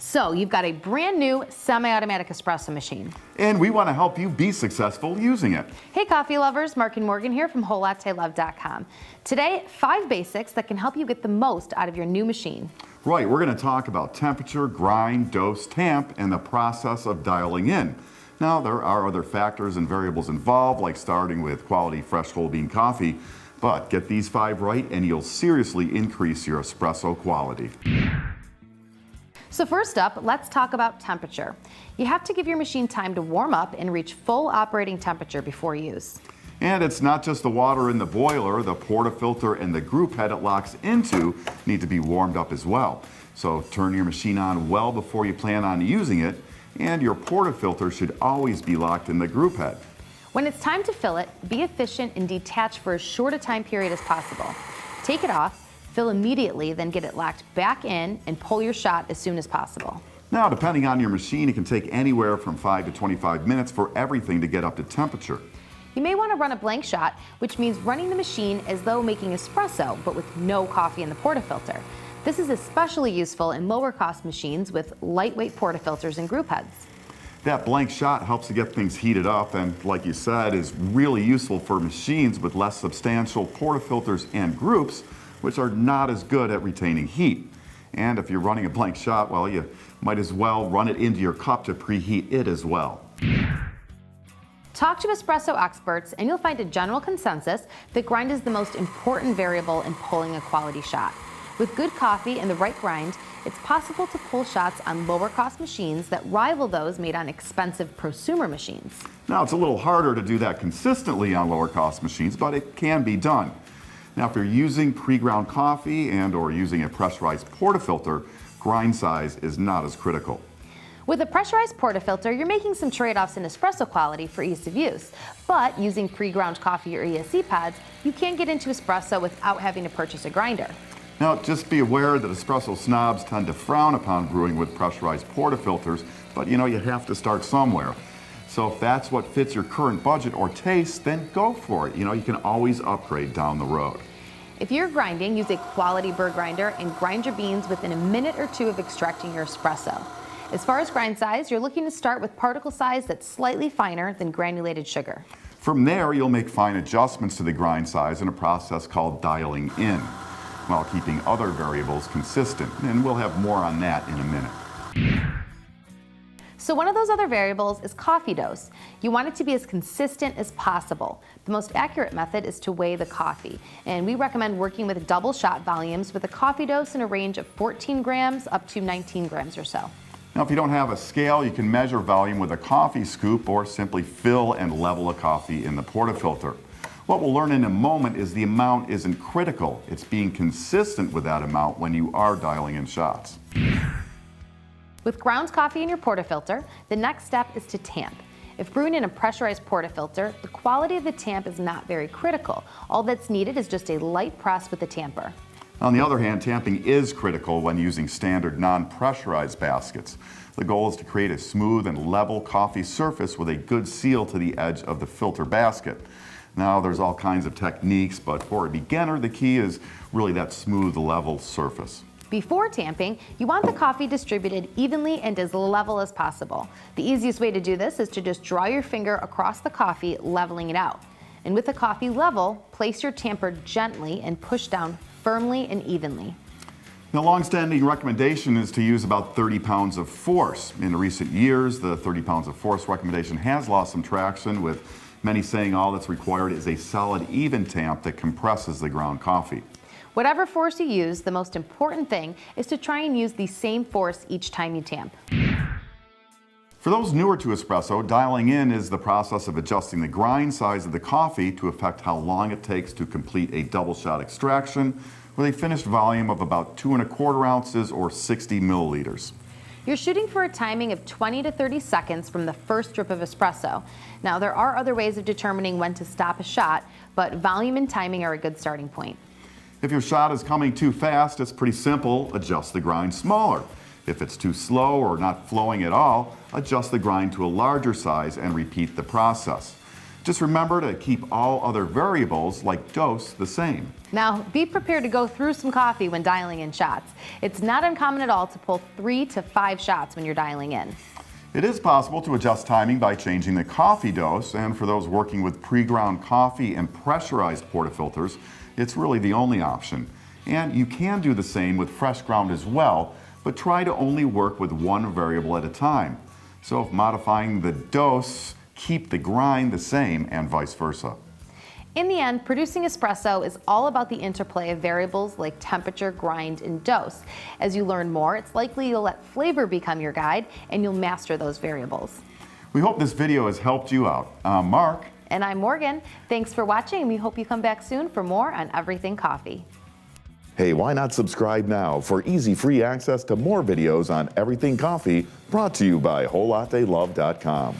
So you've got a brand new semi-automatic espresso machine. And we want to help you be successful using it. Hey coffee lovers, Marc and Morgan here from WholeLatteLove.com. Today, 5 basics that can help you get the most out of your new machine. Right, we're going to talk about temperature, grind, dose, tamp, and the process of dialing in. Now, there are other factors and variables involved, like starting with quality fresh whole bean coffee, but get these 5 right and you'll seriously increase your espresso quality. So first up, let's talk about temperature. You have to give your machine time to warm up and reach full operating temperature before use. And it's not just the water in the boiler, the portafilter and the group head it locks into need to be warmed up as well. So turn your machine on well before you plan on using it, and your portafilter should always be locked in the group head. When it's time to fill it, be efficient and detach for as short a time period as possible. Take it off, fill immediately, then get it locked back in and pull your shot as soon as possible. Now, depending on your machine, it can take anywhere from 5 to 25 minutes for everything to get up to temperature. You may want to run a blank shot, which means running the machine as though making espresso, but with no coffee in the portafilter. This is especially useful in lower cost machines with lightweight portafilters and group heads. That blank shot helps to get things heated up and, like you said, is really useful for machines with less substantial portafilters and groups, which are not as good at retaining heat. And if you're running a blank shot, well, you might as well run it into your cup to preheat it as well. Talk to espresso experts and you'll find a general consensus that grind is the most important variable in pulling a quality shot. With good coffee and the right grind, it's possible to pull shots on lower cost machines that rival those made on expensive prosumer machines. Now, it's a little harder to do that consistently on lower cost machines, but it can be done. Now, if you're using pre-ground coffee and or using a pressurized portafilter, grind size is not as critical. With a pressurized portafilter, you're making some trade-offs in espresso quality for ease of use. But using pre-ground coffee or ESC pads, you can get into espresso without having to purchase a grinder. Now, just be aware that espresso snobs tend to frown upon brewing with pressurized portafilters, but you have to start somewhere. So if that's what fits your current budget or taste, then go for it. You can always upgrade down the road. If you're grinding, use a quality burr grinder and grind your beans within a minute or 2 of extracting your espresso. As far as grind size, you're looking to start with particle size that's slightly finer than granulated sugar. From there, you'll make fine adjustments to the grind size in a process called dialing in, while keeping other variables consistent, and we'll have more on that in a minute. So one of those other variables is coffee dose. You want it to be as consistent as possible. The most accurate method is to weigh the coffee, and we recommend working with double shot volumes with a coffee dose in a range of 14 grams up to 19 grams or so. Now, if you don't have a scale, you can measure volume with a coffee scoop or simply fill and level a coffee in the portafilter. What we'll learn in a moment is the amount isn't critical. It's being consistent with that amount when you are dialing in shots. With ground coffee in your portafilter, the next step is to tamp. If brewing in a pressurized portafilter, the quality of the tamp is not very critical. All that's needed is just a light press with the tamper. On the other hand, tamping is critical when using standard non-pressurized baskets. The goal is to create a smooth and level coffee surface with a good seal to the edge of the filter basket. Now, there's all kinds of techniques, but for a beginner, the key is really that smooth, level surface. Before tamping, you want the coffee distributed evenly and as level as possible. The easiest way to do this is to just draw your finger across the coffee, leveling it out. And with the coffee level, place your tamper gently and push down firmly and evenly. The long-standing recommendation is to use about 30 pounds of force. In recent years, the 30 pounds of force recommendation has lost some traction, with many saying all that's required is a solid, even tamp that compresses the ground coffee. Whatever force you use, the most important thing is to try and use the same force each time you tamp. For those newer to espresso, dialing in is the process of adjusting the grind size of the coffee to affect how long it takes to complete a double shot extraction with a finished volume of about 2¼ ounces or 60 milliliters. You're shooting for a timing of 20 to 30 seconds from the first drip of espresso. Now, there are other ways of determining when to stop a shot, but volume and timing are a good starting point. If your shot is coming too fast, it's pretty simple. Adjust the grind smaller. If it's too slow or not flowing at all, adjust the grind to a larger size and repeat the process. Just remember to keep all other variables like dose the same. Now, be prepared to go through some coffee when dialing in shots. It's not uncommon at all to pull 3 to 5 shots when you're dialing in. It is possible to adjust timing by changing the coffee dose, and for those working with pre-ground coffee and pressurized portafilters, it's really the only option. And you can do the same with fresh ground as well, but try to only work with one variable at a time. So if modifying the dose, keep the grind the same and vice versa. In the end, producing espresso is all about the interplay of variables like temperature, grind, and dose. As you learn more, it's likely you'll let flavor become your guide and you'll master those variables. We hope this video has helped you out. I'm Mark. And I'm Morgan. Thanks for watching, and we hope you come back soon for more on everything coffee. Hey, why not subscribe now for easy free access to more videos on everything coffee, brought to you by WholeLatteLove.com.